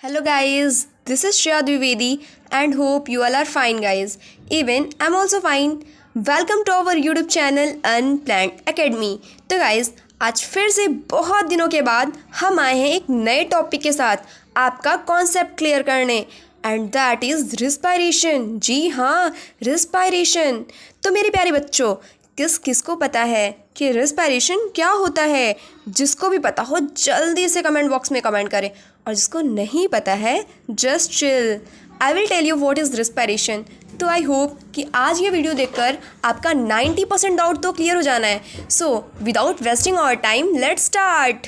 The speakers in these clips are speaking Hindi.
Hello guys, this is Shreya Dwivedi and hope you all are fine guys. Even I'm also fine. Welcome to our YouTube channel Unplanned Academy. तो guys, आज फिर से बहुत दिनों के बाद हम आए हैं एक नए टॉपिक के साथ आपका कॉन्सेप्ट क्लियर करने एंड दैट इज़ रिस्पायरेशन। जी हाँ, रिस्पायरेशन। तो मेरे प्यारे बच्चों, किस को पता है कि रिस्पायरेशन क्या होता है? जिसको भी पता हो जल्दी से कमेंट बॉक्स में कमेंट करें और जिसको नहीं पता है just chill, I will tell you what is respiration. तो आई होप कि आज ये वीडियो देखकर आपका 90% डाउट तो क्लियर हो जाना है। So without wasting our time let's start.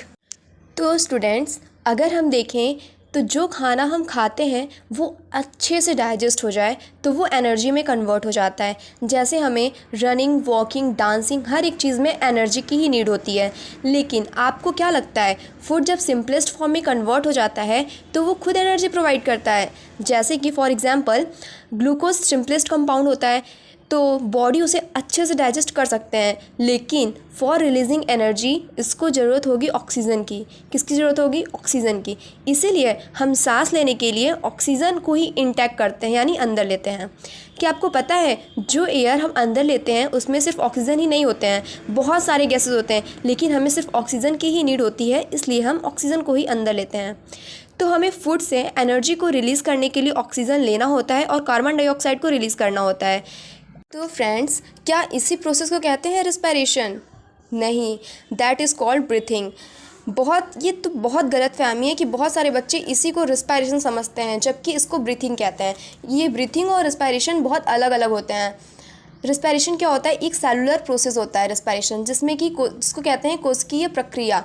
तो स्टूडेंट्स, अगर हम देखें तो जो खाना हम खाते हैं वो अच्छे से डाइजेस्ट हो जाए तो वो एनर्जी में कन्वर्ट हो जाता है। जैसे हमें रनिंग, वॉकिंग, डांसिंग हर एक चीज़ में एनर्जी की ही नीड होती है। लेकिन आपको क्या लगता है, फूड जब सिंपलेस्ट फॉर्म में कन्वर्ट हो जाता है तो वो खुद एनर्जी प्रोवाइड करता है? जैसे कि for example glucose simplest compound होता है तो बॉडी उसे अच्छे से डाइजेस्ट कर सकते हैं, लेकिन फॉर रिलीजिंग एनर्जी इसको ज़रूरत होगी ऑक्सीजन की। किसकी ज़रूरत होगी? ऑक्सीजन की। इसीलिए हम सांस लेने के लिए ऑक्सीजन को ही इंटेक करते हैं, यानी अंदर लेते हैं। क्या आपको पता है जो एयर हम अंदर लेते हैं उसमें सिर्फ ऑक्सीजन ही नहीं होते हैं, बहुत सारे गैसेस होते हैं, लेकिन हमें सिर्फ ऑक्सीजन की ही नीड होती है, इसलिए हम ऑक्सीजन को ही अंदर लेते हैं। तो हमें फूड से एनर्जी को रिलीज़ करने के लिए ऑक्सीजन लेना होता है और कार्बन डाइऑक्साइड को रिलीज़ करना होता है। तो फ्रेंड्स, क्या इसी प्रोसेस को कहते हैं रिस्पायरेशन? नहीं, दैट इज़ कॉल्ड ब्रीथिंग। ये तो बहुत गलत फहमी है कि बहुत सारे बच्चे इसी को रिस्पायरेशन समझते हैं, जबकि इसको ब्रीथिंग कहते हैं। ये ब्रीथिंग और रिस्पायरेशन बहुत अलग अलग होते हैं। रिस्पायरेशन क्या होता है? एक सेलुलर प्रोसेस होता है रिस्पायरेशन, जिसको कहते हैं कोशिकीय प्रक्रिया।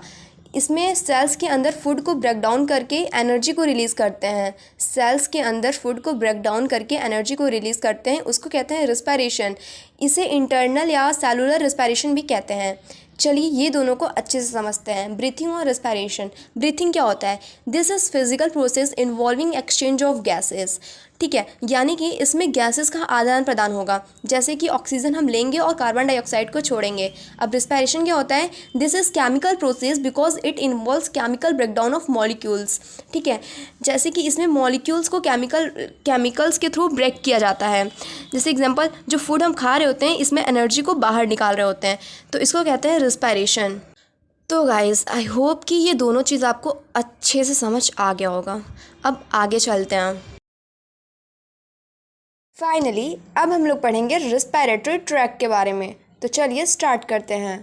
इसमें सेल्स के अंदर फूड को ब्रेक डाउन करके एनर्जी को रिलीज़ करते हैं। सेल्स के अंदर फूड को ब्रेक डाउन करके एनर्जी को रिलीज़ करते हैं, उसको कहते हैं रिस्पायरेशन। इसे इंटरनल या सेलुलर रिस्पायरेशन भी कहते हैं। चलिए ये दोनों को अच्छे से समझते हैं, ब्रीथिंग और रिस्पायरेशन। ब्रीथिंग क्या होता है? This is physical process involving exchange of gases. ठीक है, यानी कि इसमें गैसेस का आदान प्रदान होगा, जैसे कि ऑक्सीजन हम लेंगे और कार्बन डाइऑक्साइड को छोड़ेंगे। अब रिस्पायरेशन क्या होता है? This is chemical process because it involves chemical breakdown of molecules. ठीक है, जैसे कि इसमें मॉलिक्यूल्स को केमिकल्स के थ्रू ब्रेक किया जाता है। जैसे एग्जाम्पल, जो फूड हम खा रहे होते हैं इसमें एनर्जी को बाहर निकाल रहे होते हैं, तो इसको कहते हैं रिस्पायरेशन। तो गाइज़, आई होप कि ये दोनों चीज़ आपको अच्छे से समझ आ गया होगा। अब आगे चलते हैं। फाइनली अब हम लोग पढ़ेंगे रिस्पायरेटरी ट्रैक्ट के बारे में। तो चलिए स्टार्ट करते हैं।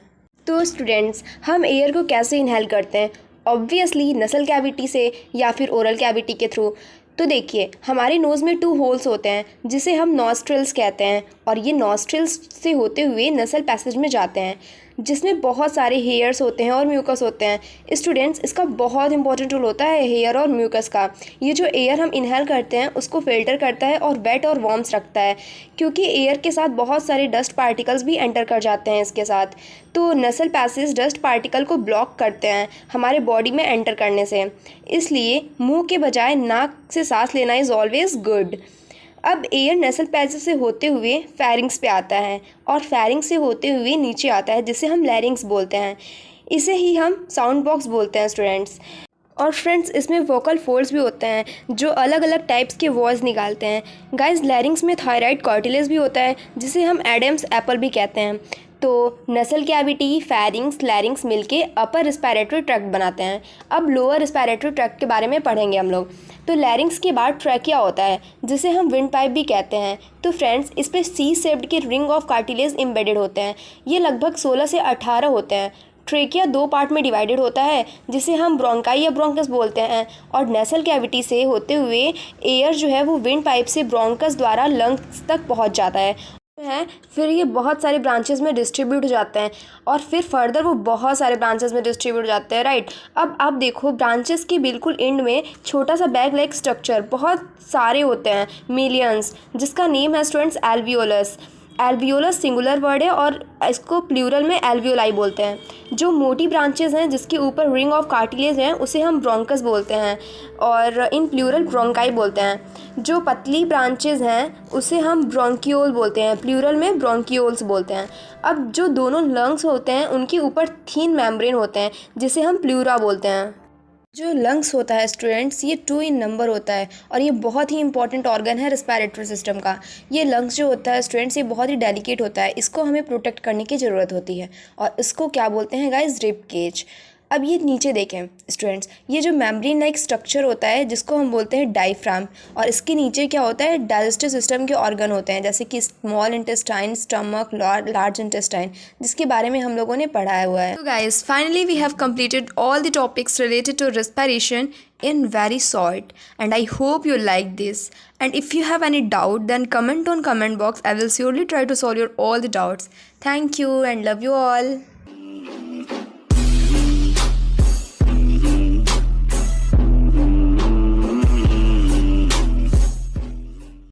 तो स्टूडेंट्स, हम एयर को कैसे इनहेल करते हैं? ऑब्वियसली नसल कैविटी से या फिर ओरल कैविटी के थ्रू। तो देखिए, हमारे नोज़ में 2 होल्स होते हैं जिसे हम नॉस्ट्रिल्स कहते हैं, और ये नॉस्ट्रिल्स से होते हुए नसल पैसेज में जाते हैं जिसमें बहुत सारे हेयर्स होते हैं और म्यूकस होते हैं। स्टूडेंट्स, इसका बहुत इंपॉर्टेंट रोल होता है हेयर और म्यूकस का। ये जो एयर हम इनहेल करते हैं उसको फिल्टर करता है और वेट और वार्म्स रखता है, क्योंकि एयर के साथ बहुत सारे डस्ट पार्टिकल्स भी एंटर कर जाते हैं इसके साथ। तो नसल पैसेज डस्ट पार्टिकल को ब्लॉक करते हैं हमारे बॉडी में एंटर करने से, इसलिए मुंह के बजाय नाक से सांस लेना इज़ ऑलवेज गुड। अब एयर नसल पैसेज से होते हुए फेरिंग्स पे आता है और फेरिंग्स से होते हुए नीचे आता है, जिसे हम लैरिंग्स बोलते हैं। इसे ही हम साउंड बॉक्स बोलते हैं स्टूडेंट्स। और फ्रेंड्स, इसमें वोकल फोल्ड्स भी होते हैं जो अलग अलग टाइप्स के वॉइस निकालते हैं। गाइस, लैरिंग्स में थायराइड कार्टिलेज भी होता है जिसे हम एडम्स एप्पल भी कहते हैं। तो नसल कैविटी, फेरिंग्स, लैरिंग्स मिलके अपर रिस्पायरेटरी ट्रैक्ट बनाते हैं। अब लोअर रिस्पायरेटरी ट्रैक्ट के बारे में पढ़ेंगे हम लोग। तो लैरिंग्स के बाद ट्रैकिया होता है जिसे हम विंड पाइप भी कहते हैं। तो फ्रेंड्स, इस पर सी शेप्ड के रिंग ऑफ कार्टिलेज एम्बेडेड होते हैं। ये लगभग 16 से 18 होते हैं। ट्रेकिया 2 पार्ट में डिवाइडेड होता है जिसे हम ब्रोंकाई या ब्रोंकस बोलते हैं, और नेसल कैविटी से होते हुए एयर जो है वो विंड पाइप से ब्रोंकस द्वारा लंग्स तक पहुंच जाता है। फिर ये बहुत सारे ब्रांचेस में डिस्ट्रीब्यूट हो जाते हैं और फिर फर्दर वो बहुत सारे ब्रांचेस में डिस्ट्रीब्यूट हो जाते हैं, राइट। अब आप देखो, ब्रांचेस के बिल्कुल एंड में छोटा सा बैग लाइक स्ट्रक्चर बहुत सारे होते हैं, मिलियंस, जिसका नेम है students alveolus. Alveolus singular word है और इसको प्लूरल में एल्वियोलाई बोलते हैं। जो मोटी ब्रांचेस हैं जिसके ऊपर रिंग ऑफ कार्टिलेज हैं उसे हम ब्रोंकस बोलते हैं और इन प्लूरल ब्रोंकाई बोलते हैं। जो पतली ब्रांचेस हैं उसे हम ब्रोंकियोल बोलते हैं, प्लूरल में ब्रोंकियोल्स बोलते हैं। अब जो दोनों लंग्स होते हैं उनके ऊपर थीन मेम्ब्रेन होते हैं जिसे हम प्लूरा बोलते हैं। जो लंग्स होता है स्टूडेंट्स, ये 2 इन नंबर होता है और ये बहुत ही इंपॉर्टेंट ऑर्गन है रेस्पिरेटरी सिस्टम का। ये लंग्स जो होता है स्टूडेंट्स, ये बहुत ही डेलिकेट होता है, इसको हमें प्रोटेक्ट करने की ज़रूरत होती है और इसको क्या बोलते हैं गाइस, रिब केज। अब ये नीचे देखें स्टूडेंट्स, ये जो मेम्ब्रेन लाइक स्ट्रक्चर होता है जिसको हम बोलते हैं डायफ्राम, और इसके नीचे क्या होता है, डाइजेस्टिव सिस्टम के ऑर्गन होते हैं जैसे कि small intestine, stomach, large intestine, जिसके बारे में हम लोगों ने पढ़ाया हुआ है। तो guys finally we have completed all the topics related to respiration in very short, and I hope you like this. And if you have any doubt, then comment on comment box. I will surely try to solve your all the doubts. Thank you and love you all.